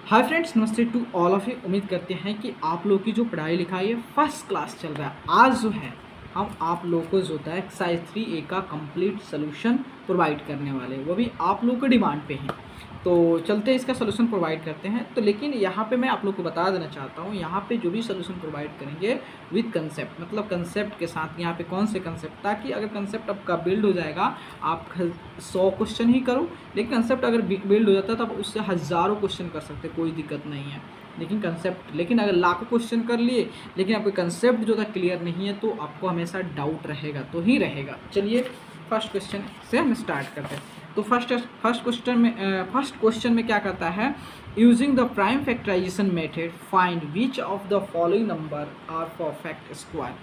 Hi friends, नमस्ते to all of you. उम्मीद करते हैं कि आप लोग की जो पढ़ाई लिखाई है फर्स्ट क्लास चल रहा है। आज जो है हम आप लोगों को जो होता है एक्सरसाइज 3A का कंप्लीट सोल्यूशन प्रोवाइड करने वाले हैं, वो भी आप लोगों के डिमांड पे हैं। तो चलते इसका सोल्यूशन प्रोवाइड करते हैं। तो लेकिन यहाँ पे मैं आप लोग को बता देना चाहता हूँ, यहाँ पे जो भी सोल्यूशन प्रोवाइड करेंगे विद कंसेप्ट, मतलब कंसेप्ट के साथ। यहाँ पे कौन से कंसेप्ट, ताकि अगर कंसेप्ट आपका बिल्ड हो जाएगा, आप 100 क्वेश्चन ही करो, लेकिन कंसेप्ट अगर बिल्ड हो जाता है तो आप उससे हज़ारों क्वेश्चन कर सकते, कोई दिक्कत नहीं है। लेकिन अगर लाखों क्वेश्चन कर लिए लेकिन आपको कंसेप्ट जो था क्लियर नहीं है, तो आपको हमेशा डाउट रहेगा तो ही रहेगा। चलिए फर्स्ट क्वेश्चन से हम स्टार्ट करते हैं। तो फर्स्ट क्वेश्चन में क्या करता है, using the prime factorization method find which of the following number are perfect square.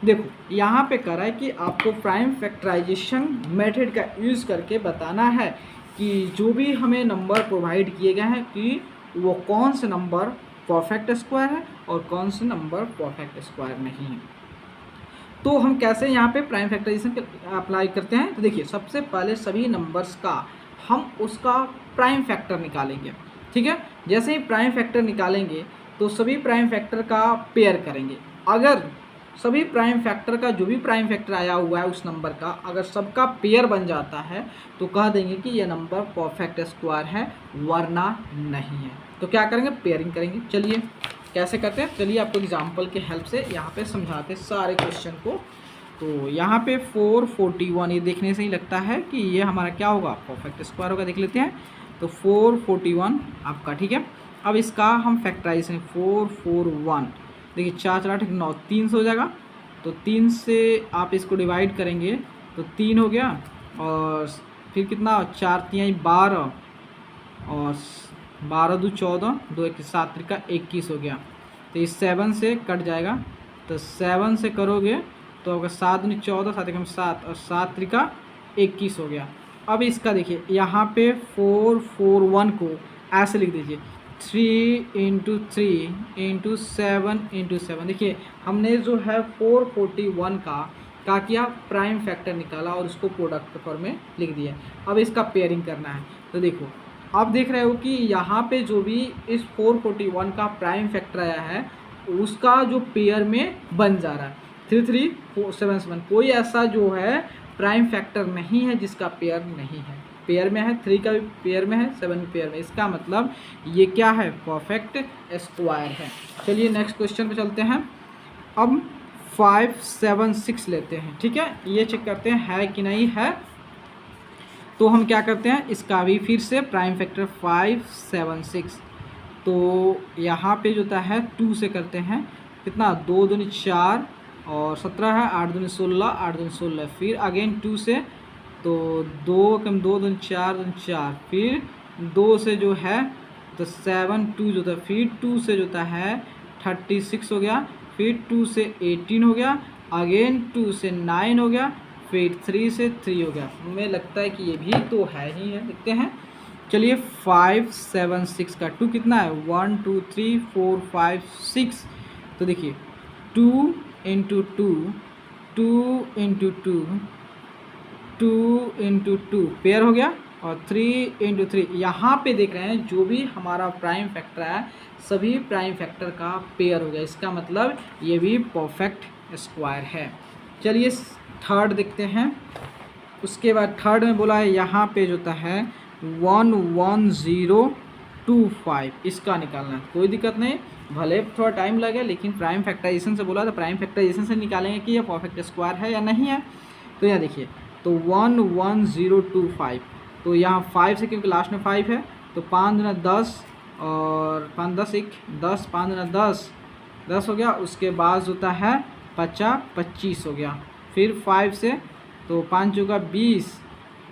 देखो यहाँ पे कह रहा है कि आपको प्राइम फैक्टराइजेशन मेथड का यूज़ करके बताना है कि जो भी हमें नंबर प्रोवाइड किए गए हैं कि वो कौन से नंबर परफेक्ट स्क्वायर है और कौन से नंबर परफेक्ट स्क्वायर नहीं है। तो हम कैसे यहाँ पे प्राइम फैक्टराइजेशन अप्लाई करते हैं। तो देखिए, सबसे पहले सभी नंबर्स का हम उसका प्राइम फैक्टर निकालेंगे। ठीक है, जैसे ही प्राइम फैक्टर निकालेंगे तो सभी प्राइम फैक्टर का पेयर करेंगे। अगर सभी प्राइम फैक्टर का जो भी प्राइम फैक्टर आया हुआ है उस नंबर का अगर सबका पेयर बन जाता है तो कह देंगे कि यह नंबर परफेक्ट स्क्वायर है, वरना नहीं है। तो क्या करेंगे, पेयरिंग करेंगे। चलिए कैसे करते हैं, चलिए आपको एग्जाम्पल के हेल्प से यहाँ पे समझाते हैं सारे क्वेश्चन को। तो यहाँ पे 441, ये देखने से ही लगता है कि ये हमारा क्या होगा, परफेक्ट स्क्वायर होगा। देख लेते हैं। तो 441 आपका, ठीक है। अब इसका हम फैक्टराइजेशन 441, देखिए 4 4 8 9, 3 से हो जाएगा। तो 3 से आप इसको डिवाइड करेंगे तो 3 हो गया, और फिर कितना, 4 3 12, और 12 2 14, 2 1 7 त्रिका 21 हो गया। तो इस 7 से कट जाएगा, तो 7 से करोगे तो अगर 7 2 14, 7 1 7, और 7 त्रिका 21 हो गया। अब इसका देखिए यहाँ पे 441 को ऐसे लिख दीजिए, 3 इंटू 3 इंटू 7 इंटू 7। देखिए हमने जो है 441 का क्या किया, प्राइम फैक्टर निकाला और उसको प्रोडक्ट फॉर्म में लिख दिया। अब इसका पेयरिंग करना है। तो देखो आप देख रहे हो कि यहाँ पे जो भी इस 441 का प्राइम फैक्टर आया है उसका जो पेयर में बन जा रहा है 3 3 4 7 7। कोई ऐसा जो है प्राइम फैक्टर नहीं है जिसका पेयर नहीं है। पेयर में है, 3 का भी पेयर में है, 7 भी पेयर में। इसका मतलब ये क्या है, परफेक्ट स्क्वायर है। चलिए नेक्स्ट क्वेश्चन पे चलते हैं। अब 5 7 6 लेते हैं, ठीक है। ये चेक करते हैं है कि नहीं है। तो हम क्या करते हैं, इसका भी फिर से प्राइम फैक्टर 5 7 6। तो यहाँ पे जो है 2 से करते हैं, कितना, 2 दूनी 4 और 17 है, 8 दूनी 16, 8 दूनी 16, फिर अगेन 2 से, तो 2 कम 2 दूनी 4 दूनी 4, फिर 2 से जो है तो 7 2 जो था, फिर 2 से जो है 36 हो गया, फिर 2 से 18 हो गया, अगेन 2 से 9 हो गया, फिर 3 से 3 हो गया। हमें लगता है कि ये भी तो है ही है, देखते हैं। चलिए 5 7 6 का 2 कितना है, 1 2 3 4 5 6। तो देखिए 2 इंटू 2, 2 इंटू 2, 2 इंटू 2 पेयर हो गया, और 3 इंटू 3। यहाँ पे देख रहे हैं जो भी हमारा प्राइम फैक्टर है सभी प्राइम फैक्टर का पेयर हो गया। इसका मतलब ये भी परफेक्ट स्क्वायर है। चलिए थर्ड देखते हैं। उसके बाद थर्ड में बोला है यहाँ पे जो है 11025, इसका निकालना है। कोई दिक्कत नहीं, भले थोड़ा टाइम लगे, लेकिन प्राइम फैक्टराइजेशन से बोला तो प्राइम फैक्टराइजेशन से निकालेंगे कि यह परफेक्ट स्क्वायर है या नहीं है। तो यहाँ देखिए, तो 11025, तो यहाँ 5 से, क्योंकि लास्ट में 5 है, तो 5 दूना 10, और 5 10 1 10, 5 दूना 10 10 हो गया। उसके बाद होता है 50 25 हो गया। फिर 5 से, तो 5 चौका 20,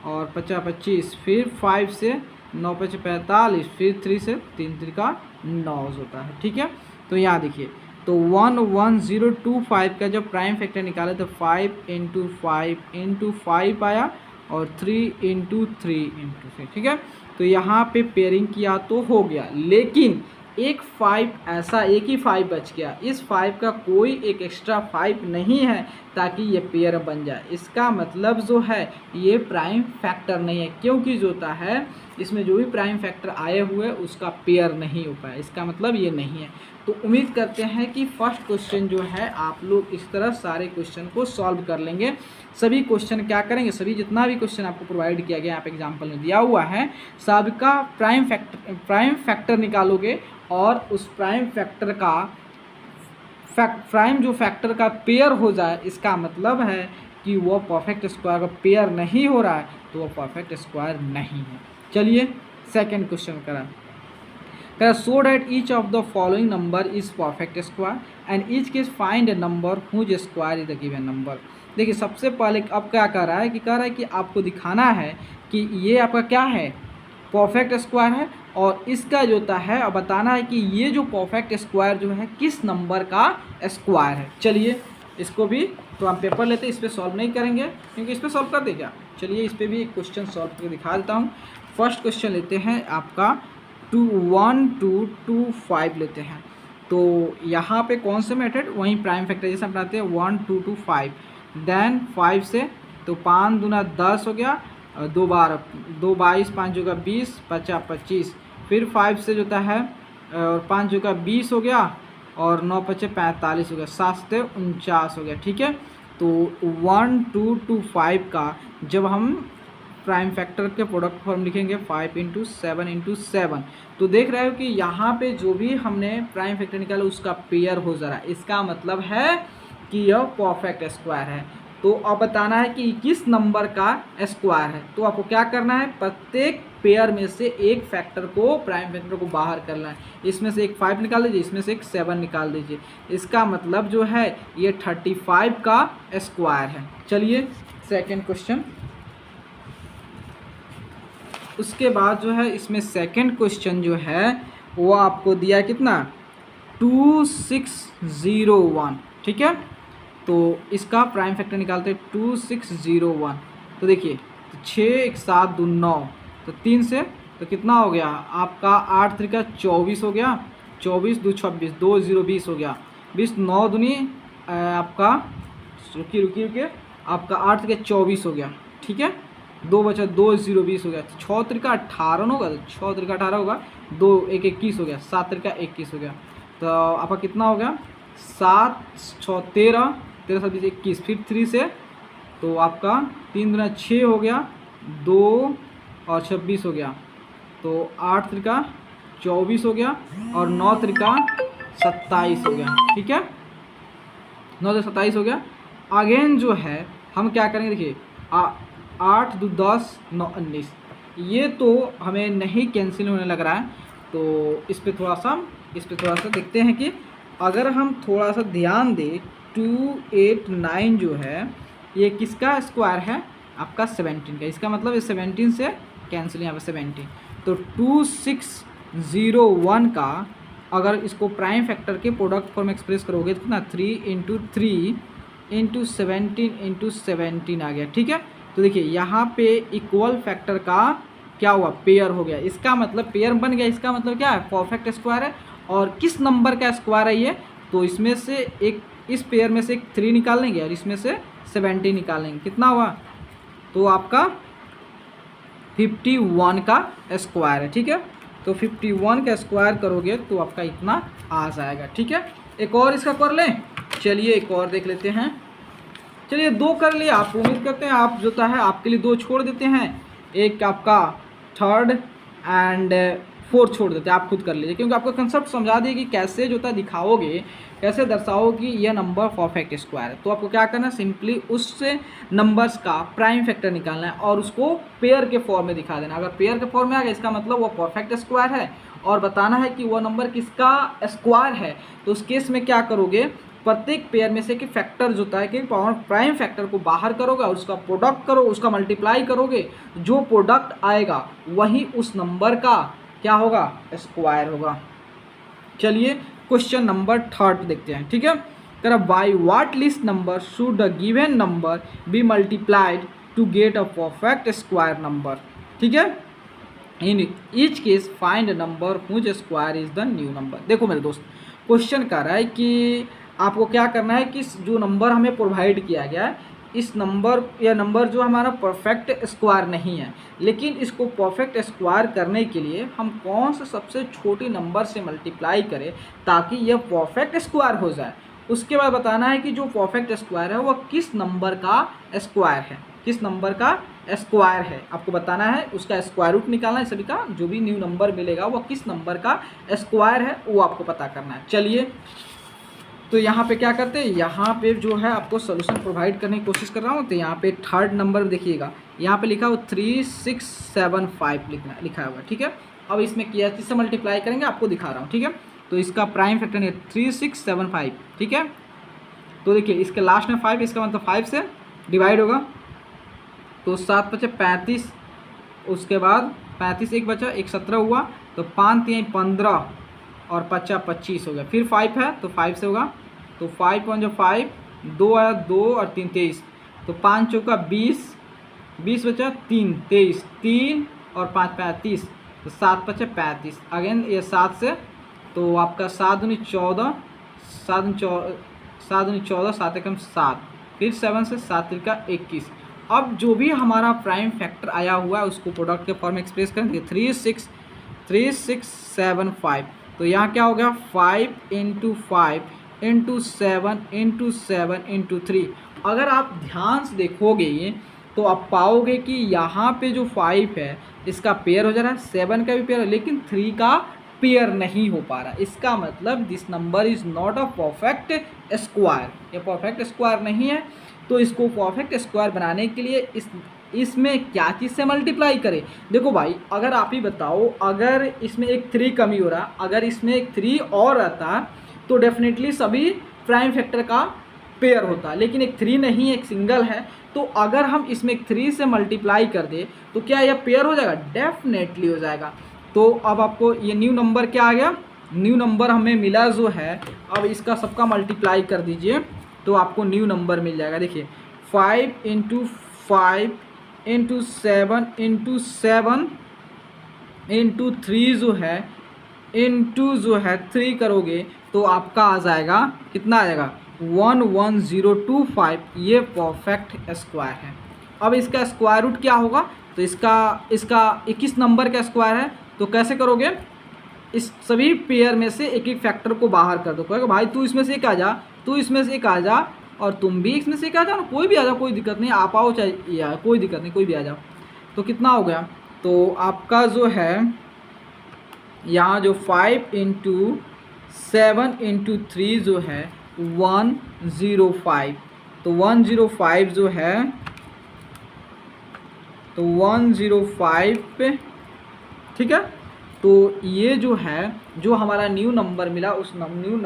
और 50 25, फिर 5 से 9 5 45, फिर 3 से 3 3 का 9 होता है, ठीक है। तो यहाँ देखिए, तो 11025 का जब प्राइम फैक्टर निकाले तो 5 इंटू 5 इंटू 5 आया, और 3 इंटू 3 इंटू 3, ठीक है। तो यहाँ पे पेयरिंग किया तो हो गया, लेकिन एक 5 ऐसा, एक ही 5 बच गया। इस 5 का कोई एक एक्स्ट्रा 5 नहीं है ताकि ये पेयर बन जाए। इसका मतलब जो है ये प्राइम फैक्टर नहीं है, क्योंकि जो होता है इसमें जो भी प्राइम फैक्टर आए हुए उसका पेयर नहीं हो पाया, इसका मतलब ये नहीं है। तो उम्मीद करते हैं कि फर्स्ट क्वेश्चन जो है आप लोग इस तरह सारे क्वेश्चन को सॉल्व कर लेंगे। सभी क्वेश्चन क्या करेंगे, सभी जितना भी क्वेश्चन आपको प्रोवाइड किया गया यहाँ पे एग्जाम्पल में दिया हुआ है, सबका प्राइम फैक्टर निकालोगे और उस प्राइम फैक्टर का प्राइम जो फैक्टर का पेयर हो जाए, इसका मतलब है कि वो परफेक्ट स्क्वायर का पेयर नहीं हो रहा है, तो वो परफेक्ट स्क्वायर नहीं है। चलिए सेकंड क्वेश्चन करा so that each of the following number is perfect square and each case find a number whose square is the given number. देखिए सबसे पहले अब क्या कर रहा है कि कह रहा है कि आपको दिखाना है कि ये आपका क्या है, परफेक्ट स्क्वायर है, और इसका जो होता है अब बताना है कि ये जो परफेक्ट स्क्वायर जो है किस नंबर का स्क्वायर है। चलिए इसको भी तो हम पेपर लेते हैं, इस पर सॉल्व नहीं करेंगे क्योंकि इस पर सॉल्व कर दे क्या। चलिए इस पर भी एक क्वेश्चन सॉल्व करके दिखा देता हूँ। फर्स्ट क्वेश्चन लेते हैं आपका 1 2 2 5 लेते हैं। तो यहाँ पे कौन से मेथड, वहीं प्राइम फैक्टर जैसे बनाते हैं 1 2 2 5, देन 5 से तो 5 दूना 10 हो गया, 2 बार 2 22, 5 जो का 20, 50 25, फिर 5 से जो होता है और 5 जो का 20 हो गया और 9 5 45 हो गया, 7 से 49 हो गया। ठीक है, तो 1 2 2 5 का जब हम प्राइम फैक्टर के प्रोडक्ट फॉर्म लिखेंगे 5 × 7 × 7, तो देख रहे हो कि यहाँ पे जो भी हमने प्राइम फैक्टर निकाला उसका पेयर हो जा रहा है, इसका मतलब है कि यह परफेक्ट स्क्वायर है। तो अब बताना है कि किस नंबर का स्क्वायर है। तो आपको क्या करना है, प्रत्येक पेयर में से एक फैक्टर को, प्राइम फैक्टर को बाहर करना है। इसमें से एक 5 निकाल दीजिए, इसमें से एक 7 निकाल दीजिए, इसका मतलब जो है ये 35 का स्क्वायर है। चलिए सेकेंड क्वेश्चन, उसके बाद जो है इसमें सेकंड क्वेश्चन जो है वो आपको दिया है कितना, 2601। ठीक है, तो इसका प्राइम फैक्टर निकालते हैं 2601। तो देखिए 6 1 7 2 9, तो 3 से तो कितना हो गया आपका 8 3 का 24 हो गया, 24 2 26, 2 0 20 हो गया, 20 9 दूनी आपका रुकिए आपका 8 3 का 24 हो गया। ठीक है, 2 बचा 2 0 20 हो गया, 6 3 का 18 होगा, 6 3 का 18 होगा, 2 1 21 हो गया, 7 3 का 21 हो गया। तो आपका कितना हो गया 7 6 13, 13 7 20 21, फिर 3 से तो आपका 3 दूना 6 हो गया, 2 और 26 हो गया, तो 8 3 का 24 हो गया और 9 3 का 27 हो गया। ठीक है, 9 से 27 हो गया। अगेन जो है हम क्या करेंगे, देखिए 8 2 10 9 19, ये तो हमें नहीं कैंसिल होने लग रहा है। तो इस पे थोड़ा सा देखते हैं कि अगर हम थोड़ा सा ध्यान दें, 2 8 9 जो है ये किसका स्क्वायर है, आपका 17 का। इसका मतलब ये 17 से कैंसिल, यहाँ पे 17, तो 2601 का अगर इसको प्राइम फैक्टर के प्रोडक्ट फॉर्म एक्सप्रेस करोगे तो कितना 3 × 3 × 17 × 17 आ गया। ठीक है, तो देखिए यहाँ पे इक्वल फैक्टर का क्या हुआ, पेयर हो गया, इसका मतलब पेयर बन गया, इसका मतलब क्या है, परफेक्ट स्क्वायर है। और किस नंबर का स्क्वायर है ये, तो इसमें से एक, इस पेयर में से एक 3 निकाल लेंगे और इसमें से 70 निकाल लेंगे, कितना हुआ, तो आपका 51 का स्क्वायर है। ठीक है, तो 51 का स्क्वायर करोगे तो आपका इतना आ जाएगा। ठीक है, एक और इसका कर लें, चलिए एक और देख लेते हैं। चलिए 2 कर लिए, आप उम्मीद करते हैं आप जो है आपके लिए 2 छोड़ देते हैं, एक आपका 3rd एंड 4th छोड़ देते हैं, आप खुद कर लीजिए, क्योंकि आपको कंसेप्ट समझा दिए कि कैसे जो है दिखाओगे, कैसे दर्शाओ कि यह नंबर परफेक्ट स्क्वायर है। तो आपको क्या करना है, सिंपली उससे नंबर्स का प्राइम फैक्टर निकालना है और उसको पेयर के फॉर्म में दिखा देना। अगर पेयर के फॉर्म में आ गया इसका मतलब वो परफेक्ट स्क्वायर है, और बताना है कि वह नंबर किसका स्क्वायर है। तो उस केस में क्या करोगे, प्रत्येक पेयर में से कि फैक्टर जो होता है कि प्राइम फैक्टर को बाहर करोगे और उसका प्रोडक्ट करो, उसका मल्टीप्लाई करोगे, जो प्रोडक्ट आएगा वही उस नंबर का क्या होगा, स्क्वायर होगा। चलिए क्वेश्चन नंबर 3 देखते हैं। ठीक है, कह by what least number should the given number be multiplied to get a perfect square number. ठीक है, in each case find a number whose square is the new number. देखो मेरे दोस्त, क्वेश्चन कह रहा है कि आपको क्या करना है कि जो नंबर हमें प्रोवाइड किया गया है, इस नंबर या नंबर जो हमारा परफेक्ट स्क्वायर नहीं है, लेकिन इसको परफेक्ट स्क्वायर करने के लिए हम कौन से सबसे छोटी नंबर से मल्टीप्लाई करें ताकि यह परफेक्ट स्क्वायर हो जाए। उसके बाद बताना है कि जो परफेक्ट स्क्वायर है वह किस नंबर का स्क्वायर है, किस नंबर का स्क्वायर है आपको बताना है, उसका स्क्वायर रूट निकालना है सभी का, जो भी न्यू नंबर मिलेगा वह किस नंबर का स्क्वायर है वो आपको पता करना है। चलिए तो यहाँ पे क्या करते हैं, यहाँ पे जो है आपको सोल्यूशन प्रोवाइड करने की कोशिश कर रहा हूँ। तो यहाँ पे थर्ड नंबर देखिएगा, यहाँ पे लिखा हो 3675 लिखा हुआ, ठीक है। अब इसमें किया किससे मल्टीप्लाई करेंगे आपको दिखा रहा हूँ, ठीक है। तो इसका प्राइम फैक्टर नहीं है 3675, ठीक है। तो देखिए इसके लास्ट में 5, इसका मतलब 5 से डिवाइड होगा, तो 7 बचे 35, उसके बाद 35 एक बचा, एक 17 हुआ, तो 5 3 15 और 5 25 हो गया। फिर 5 है तो 5 से होगा, तो 5 5 5, 2 आया 2 और 3 23, तो 5 चौका 20, 20 बचा 3 23, 3 और 5 35, तो 7 बचे 35। अगेन ये 7 से, तो आपका 7 दूनी 14, 7 दूनी 14, 7 एकम 7, फिर 7 से 7 त्रिका 21। अब जो भी हमारा प्राइम फैक्टर आया हुआ है उसको प्रोडक्ट के फॉर्म में एक्सप्रेस करेंगे 3675। तो यहाँ क्या हो गया 5 इंटू 5 इंटू 7 इंटू 7 इंटू 3। अगर आप ध्यान से देखोगे तो आप पाओगे कि यहाँ पे जो 5 है इसका पेयर हो जा रहा है, 7 का भी पेयर है, लेकिन 3 का पेयर नहीं हो पा रहा। इसका मतलब this number is not a perfect square, ये परफेक्ट स्क्वायर नहीं है। तो इसको परफेक्ट स्क्वायर बनाने के लिए इसमें क्या चीज़ से मल्टीप्लाई करें। देखो भाई अगर आप ही बताओ, अगर इसमें एक 3 कमी हो रहा, अगर इसमें एक 3 और आता तो डेफिनेटली सभी प्राइम फैक्टर का पेयर होता, लेकिन एक 3 नहीं, एक सिंगल है। तो अगर हम इसमें एक 3 से मल्टीप्लाई कर दे तो क्या यह पेयर हो जाएगा, डेफिनेटली हो जाएगा। तो अब आपको ये न्यू नंबर क्या आ गया, न्यू नंबर हमें मिला जो है, अब इसका सबका मल्टीप्लाई कर दीजिए तो आपको न्यू नंबर मिल जाएगा। देखिए 5 इंटू 5 इंटू 7 इंटू 7 इंटू 3 जो है 3 करोगे तो आपका आ जाएगा, कितना आ जाएगा 11025। ये परफेक्ट स्क्वायर है। अब इसका स्क्वायर रूट क्या होगा, तो इसका 21 नंबर का स्क्वायर है, तो कैसे करोगे, इस सभी पेयर में से एक एक फैक्टर को बाहर कर दो। कहोगे भाई तू इसमें से एक आ जा, तू इसमें से एक आ जा, और तुम भी इसमें से एक आ जाओ ना, कोई भी आ जाओ, कोई दिक्कत नहीं, आप आओ चाहे या कोई दिक्कत नहीं, कोई भी आ जाओ। तो कितना हो गया, तो आपका जो है यहाँ जो 5 इंटू 7 इंटू 3 जो है 105, तो 105 जो है, तो 105 पे, ठीक है। तो ये जो है जो हमारा न्यू नंबर मिला, उस न्यू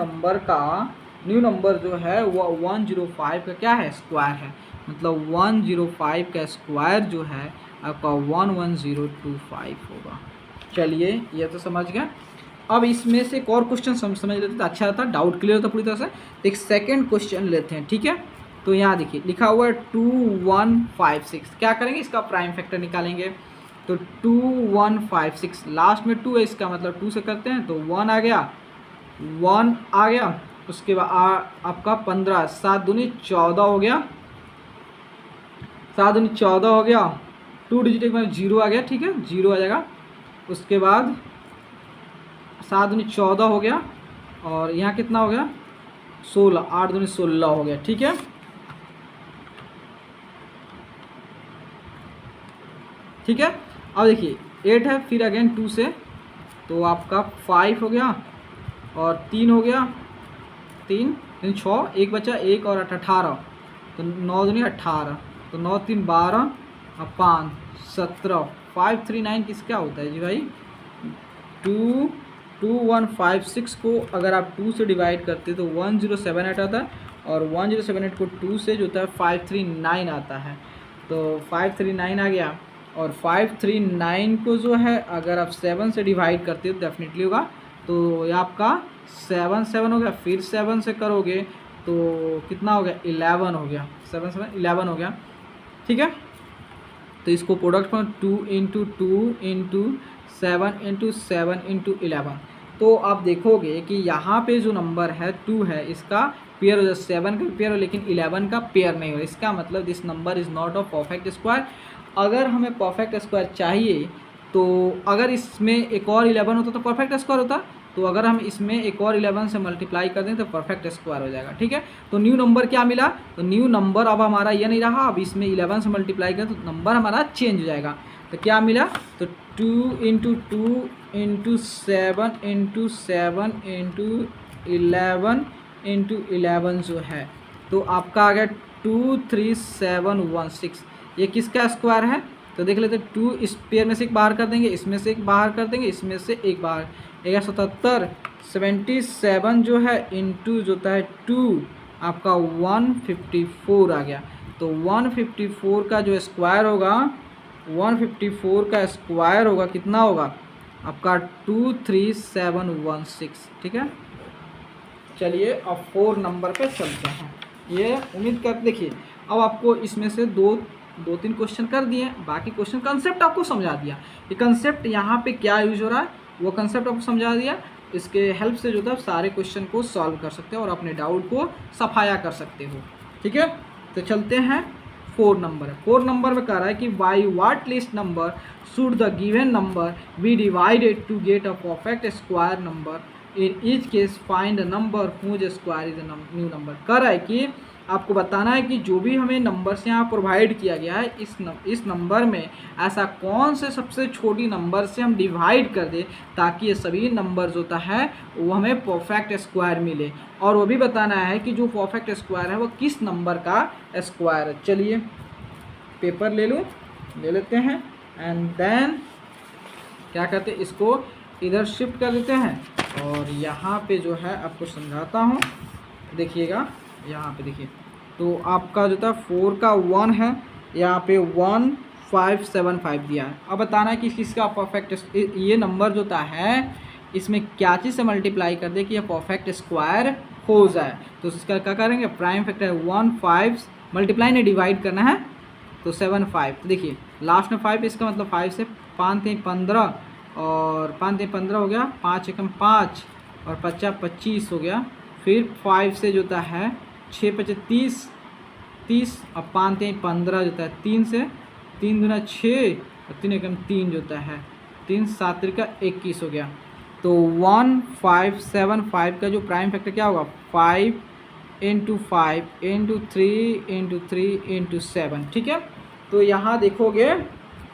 नंबर जो है वो 105 का क्या है, स्क्वायर है। मतलब 105 का स्क्वायर जो है आपका 11025 होगा। चलिए ये तो समझ गए। अब इसमें से एक और क्वेश्चन समझ लेते तो अच्छा रहता, डाउट क्लियर होता पूरी तरह से। तो एक सेकेंड क्वेश्चन लेते हैं, ठीक है। तो यहाँ देखिए लिखा हुआ है 2156, क्या करेंगे, इसका प्राइम फैक्टर निकालेंगे। तो 2156, लास्ट में 2 है, इसका मतलब 2 से करते हैं, तो 1 आ गया, 1 आ गया, उसके बाद आपका 15, 7 दूनी 14 हो गया, 7 दूनी 14 हो गया, 2 डिजिट में 0 आ गया, ठीक है, 0 आ जाएगा। उसके बाद 7 दूनी 14 हो गया, और यहाँ कितना हो गया 16, 8 दूनी 16 हो गया, ठीक है। ठीक है, अब देखिए 8 है, फिर अगेन 2 से, तो आपका 5 हो गया, और 3 हो गया, 3 3 6, एक बचा, 1 और 8 18, तो 9 दूनी 18, तो 9 3 12 और 5 17, 539 किस क्या होता है जी भाई, 2156 को अगर आप 2 से डिवाइड करते तो 1078 आता है, और 1078 को 2 से जो होता है 539 आता है, तो 539 आ गया। और 539 को जो है अगर आप 7 से डिवाइड करते हो तो डेफिनेटली होगा, तो ये आपका 7 7 हो गया, फिर 7 से करोगे तो कितना हो गया 11 हो गया, 7 7 11 हो गया, ठीक है। तो इसको प्रोडक्ट में 2 इंटू 2 इंटू 7 इंटू 7 इंटू 11, तो आप देखोगे कि यहाँ पे जो नंबर है 2 है, इसका पेयर हो जाए, 7 का पेयर हो लेकिन 11 का पेयर नहीं हो, इसका मतलब this number is not a perfect square. अगर हमें परफेक्ट स्क्वायर चाहिए तो अगर इसमें एक और 11 होता तो परफेक्ट स्क्वायर होता, तो अगर हम इसमें एक और 11 से मल्टीप्लाई कर दें तो परफेक्ट स्क्वायर हो जाएगा। ठीक है, तो न्यू नंबर क्या मिला, तो न्यू नंबर अब हमारा ये नहीं रहा, अब इसमें 11 से मल्टीप्लाई करें तो नंबर हमारा चेंज हो जाएगा। तो क्या मिला, तो 2 into 2 into 7 into 7 into 11 into 11 जो है तो आपका आ गया 23716। ये किसका स्क्वायर है, तो देख लेते हैं। 2 इस पेयर में से एक बाहर कर देंगे, इसमें से एक बाहर कर देंगे, इसमें से एक बाहर, 77 77 जो है इंटू जो होता है 2 आपका 154 आ गया। तो 154 का जो स्क्वायर होगा, 154 का स्क्वायर होगा कितना होगा आपका 23716। ठीक है, चलिए अब 4 नंबर पे चलते हैं। ये उम्मीद कर देखिए अब आपको इसमें से दो तीन क्वेश्चन कर दिए, बाकी क्वेश्चन कंसेप्ट आपको समझा दिया। ये कंसेप्ट यहाँ पे क्या यूज हो रहा है वो कंसेप्ट आपको समझा दिया। इसके हेल्प से जो था सारे क्वेश्चन को सॉल्व कर सकते हो और अपने डाउट को सफाया कर सकते हो। ठीक है, तो चलते हैं 4 नंबर है। 4 नंबर में कह रहा है कि by what least number should the given number be divided to get a perfect square number, in each case find a number whose square is a new number. कह रहा है कि आपको बताना है कि जो भी हमें नंबर्स यहाँ प्रोवाइड किया गया है इस नंबर में ऐसा कौन से सबसे छोटी नंबर से हम डिवाइड कर दे ताकि ये सभी नंबर्स होता है वो हमें परफेक्ट स्क्वायर मिले, और वो भी बताना है कि जो परफेक्ट स्क्वायर है वो किस नंबर का स्क्वायर है। चलिए पेपर ले लेते हैं एंड देन क्या कहते हैं इसको इधर शिफ्ट कर देते हैं और यहाँ पे जो है आपको समझाता हूँ। देखिएगा यहाँ पे देखिए, तो आपका जो था 4 का 1 है, यहाँ पे 1575 दिया है। अब बताना है कि किसका परफेक्ट ये नंबर जो था है इसमें क्या चीज़ से मल्टीप्लाई कर दे कि ये परफेक्ट स्क्वायर हो जाए। तो इसका क्या करेंगे, प्राइम फैक्टर 15 मल्टीप्लाई ने डिवाइड करना है तो 75। तो देखिए लास्ट में 5, इसका मतलब 5 से 5 3 15 और 5 3 15 हो गया, 5 एकम 5 और 50 25 हो गया। फिर 5 से जो होता है 6 25 30 और 5 3 15 जो होता है, 3 से 3 दूना 6 और 3 एकम 3 जो होता है 3 7 का 21 हो गया। तो 1575 का जो प्राइम फैक्टर क्या होगा 5 इंटू 5 इंटू 3 इंटू 3 इंटू 7। ठीक है, तो यहाँ देखोगे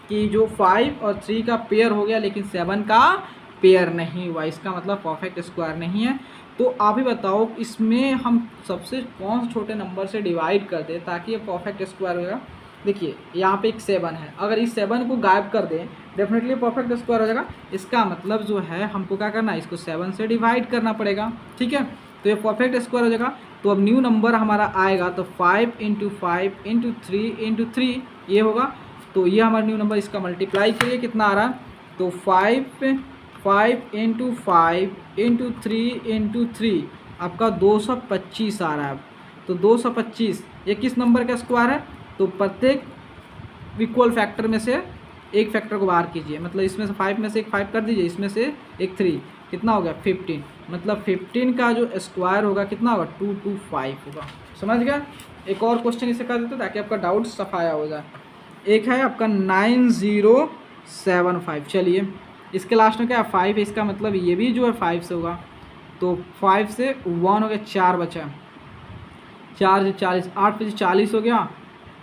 कि जो 5 और 3 का पेयर हो गया लेकिन 7 का पेयर नहीं हुआ, इसका मतलब परफेक्ट स्क्वायर नहीं है। तो आप ही बताओ इसमें हम सबसे कौन से छोटे नंबर से डिवाइड कर दें ताकि ये परफेक्ट स्क्वायर होगा। देखिए यहाँ पे एक 7 है, अगर इस 7 को गायब कर दें डेफिनेटली परफेक्ट स्क्वायर हो जाएगा। इसका मतलब जो है हमको क्या करना है, इसको 7 से डिवाइड करना पड़ेगा। ठीक है, तो ये परफेक्ट स्क्वायर हो जाएगा। तो अब न्यू नंबर हमारा आएगा तो 5 इंटू 5 इंटू 3 इंटू 3 ये होगा। तो ये हमारा न्यू नंबर, इसका मल्टीप्लाई करिए कितना आ रहा है, तो 5 इंटू 5 इंटू 3 इंटू 3 आपका 225 आ रहा है। तो 225 ये किस नंबर का स्क्वायर है, तो प्रत्येक इक्वल फैक्टर में से एक फैक्टर को बाहर कीजिए, मतलब इसमें से 5 में से एक 5 कर दीजिए, इसमें से एक 3, कितना हो गया 15, मतलब 15 का जो स्क्वायर होगा कितना होगा 225 होगा। समझ गया। एक और क्वेश्चन इसे कर देते ताकि आपका डाउट सफाया हो जाए। एक है आपका 9075। चलिए इसके लास्ट में क्या है 5 है, इसका मतलब ये भी जो है 5 से होगा। तो 5 से 1 हो गया, 4 बचा, 4 से 40, 8 पे 40 हो गया,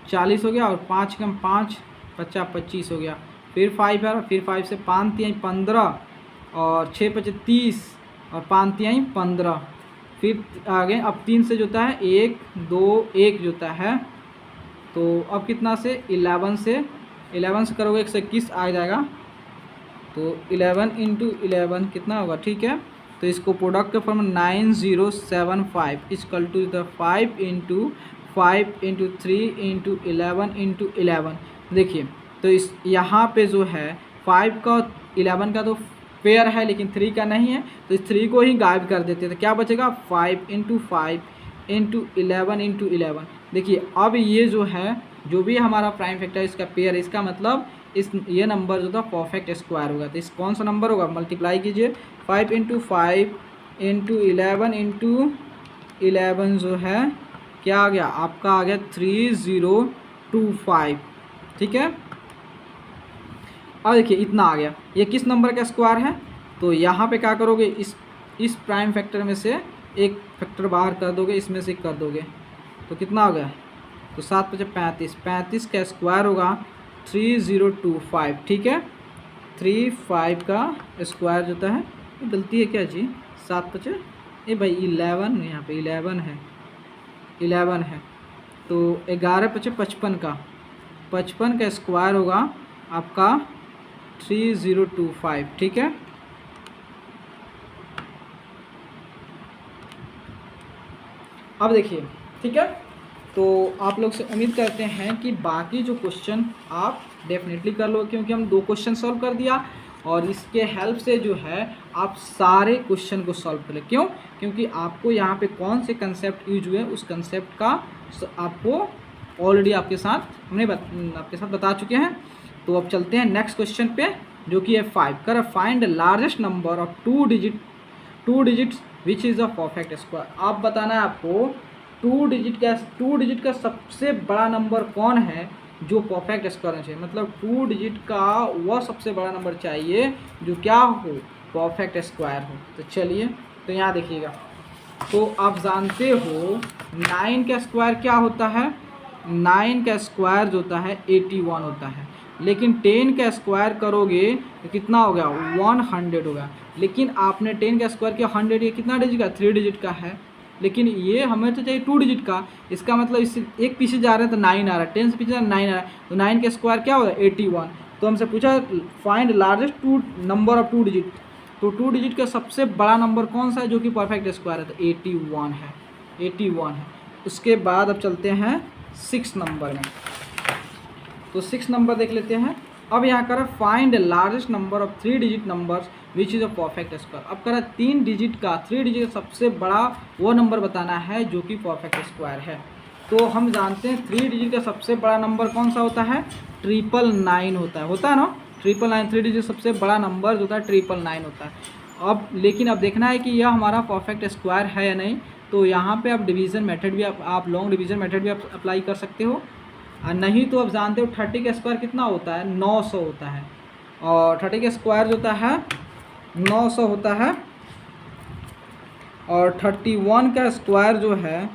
40 हो गया और 5 कम 5 50 25 हो गया। फिर 5 है, फिर 5 से 5 3 15 और 6 25 30 और 5 3 15। फिर आगे अब 3 से जोता है 1 2 1 जोता है। तो अब कितना से 11 से करोगे 121 आ जाएगा। तो 11 इंटू 11 कितना होगा, ठीक है। तो इसको प्रोडक्ट के form 9075 equal to the 5 into 3 into 11 into 11। देखिए तो इस यहाँ पे जो है 5 का 11 का तो पेयर है लेकिन 3 का नहीं है, तो इस 3 को ही गायब कर देते हैं। तो क्या बचेगा 5 इंटू 5 इंटू 11 इंटू 11। देखिए अब ये जो है जो भी हमारा प्राइम फैक्टर इसका पेयर है, इसका मतलब ये नंबर जो था परफेक्ट स्क्वायर होगा। तो इस कौन सा नंबर होगा, मल्टीप्लाई कीजिए 5 इंटू 5 इंटू 11 इंटू 11 जो है क्या आ गया आपका, आ गया 3025, ठीक है। अब देखिए इतना आ गया, ये किस नंबर का स्क्वायर है, तो यहाँ पे क्या करोगे, इस प्राइम फैक्टर में से एक फैक्टर बाहर कर दोगे, इसमें से कर दोगे, तो कितना हो गया, तो 7 × 5 = 35, 35 का स्क्वायर होगा 3025, ठीक है। 35 का स्क्वायर जो होता है, गलती है क्या जी, 7 × 5 ए भाई 11, यहाँ पे 11 है, 11 है, तो 11 × 5 = 55 का, 55 का स्क्वायर होगा आपका 3025, ठीक है। अब देखिए, ठीक है, तो आप लोग से उम्मीद करते हैं कि बाकी जो क्वेश्चन आप डेफिनेटली कर लो, क्योंकि हम 2 क्वेश्चन सॉल्व कर दिया और इसके हेल्प से जो है आप सारे क्वेश्चन को सॉल्व कर ले। क्यों, क्योंकि आपको यहाँ पे कौन से कंसेप्ट यूज हुए उस कंसेप्ट का आपको ऑलरेडी आपके साथ बता चुके हैं। तो अब चलते हैं नेक्स्ट क्वेश्चन पे, जो कि है 5 कर find largest number of 2 digits which is a perfect square. आप बताना है आपको 2 डिजिट का सबसे बड़ा नंबर कौन है जो परफेक्ट स्क्वायर होना चाहिए, मतलब 2 डिजिट का वह सबसे बड़ा नंबर चाहिए जो क्या हो, परफेक्ट स्क्वायर हो। तो चलिए, तो यहाँ देखिएगा, तो आप जानते हो 9 का स्क्वायर क्या होता है, 9 का स्क्वायर जो होता है 81 होता है, लेकिन 10 का स्क्वायर करोगे तो कितना हो गया, 100 होगा। लेकिन आपने 10 का स्क्वायर किया 100, ये कितना डिजिट का, 3 डिजिट का है, लेकिन ये हमें तो चाहिए 2 डिजिट का। इसका मतलब इससे एक पीछे जा रहे हैं तो 9 आ रहा है, 10 से पीछे जा रहा है 9 आ रहा है, तो 9 का स्क्वायर क्या होगा, 81। तो हमसे पूछा find largest 2 number of 2 digit, तो 2 डिजिट का सबसे बड़ा नंबर कौन सा है जो कि परफेक्ट स्क्वायर है, तो 81 है, 81 है। उसके बाद अब चलते हैं 6 नंबर में, तो 6 नंबर देख लेते हैं। अब यहाँ करा find largest number of 3 digit numbers which is a perfect square. अब करा 3 डिजिट का सबसे बड़ा वो नंबर बताना है जो कि परफेक्ट स्क्वायर है। तो हम जानते हैं 3 डिजिट का सबसे बड़ा नंबर कौन सा होता है, 999 होता है ना, 999 3 डिजिट सबसे बड़ा नंबर जो होता है 999 होता है। अब लेकिन अब देखना है कि यह हमारा परफेक्ट स्क्वायर है या नहीं, तो यहाँ पे आप डिवीज़न मेथड भी आप लॉन्ग डिवीज़न मेथड भी आप अप्लाई कर सकते हो, नहीं तो आप जानते हो 30 का स्क्वायर कितना होता है, 900 होता है, और 30 का स्क्वायर जो होता है 900 होता है, और 31 का स्क्वायर जो है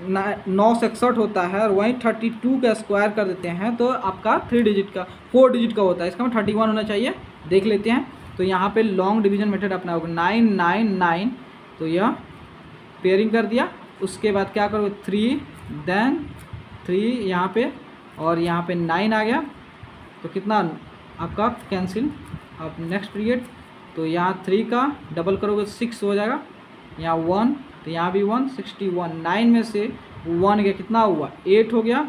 961 होता है, और वहीं 32 का स्क्वायर कर देते हैं तो आपका 4 डिजिट का होता है, इसका 31 होना चाहिए। देख लेते हैं, तो यहाँ पे लॉन्ग डिवीज़न मेथड अपना होगा 999, तो यह पेयरिंग कर दिया। उसके बाद क्या करोगे 3 देन 3 यहाँ पे, और यहाँ पे 9 आ गया, तो कितना आपका कैंसिल। अब नेक्स्ट पीरियड, तो यहाँ 3 का डबल करोगे 6 हो जाएगा, यहाँ 1, तो यहाँ भी 1, 61। 9 में से 1 गया, कितना हुआ 8 हो गया,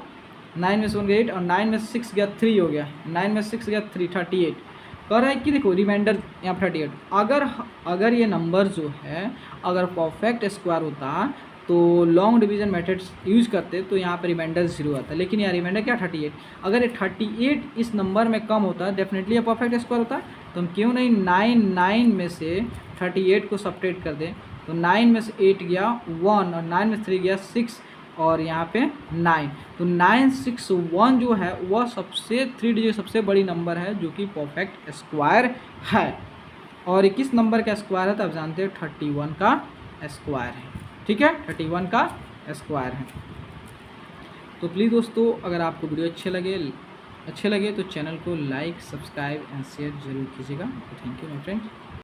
9 में से 1 गया 8, और 9 में से 6 गया 3 हो गया, 9 में 6 गया 3, 38। कह रहा है कि देखो रिमाइंडर यहाँ 38। अगर ये नंबर जो है अगर परफेक्ट स्क्वायर होता तो लॉन्ग डिवीज़न मेथड्स यूज करते तो यहाँ पर रिमाइंडर 0 आता, लेकिन यहाँ रिमाइंडर क्या 38। अगर ये 38 इस नंबर में कम होता है डेफिनेटली ये परफेक्ट स्क्वायर होता है, तो हम क्यों नहीं 9 में से 38 को सब्ट्रैक्ट कर दें, तो 9 में से 8 गया 1, और 9 में से 3 गया 6, और यहाँ पे 9, तो 961 जो है वह 3 डिजिट सबसे बड़ी नंबर है जो कि परफेक्ट स्क्वायर है। और 21 नंबर का स्क्वायर है तो आप जानते हो 31 का स्क्वायर है, ठीक है, 31 का स्क्वायर है। तो प्लीज़ दोस्तों, अगर आपको वीडियो अच्छे लगे तो चैनल को लाइक, सब्सक्राइब एंड शेयर जरूर कीजिएगा। Thank you my friends.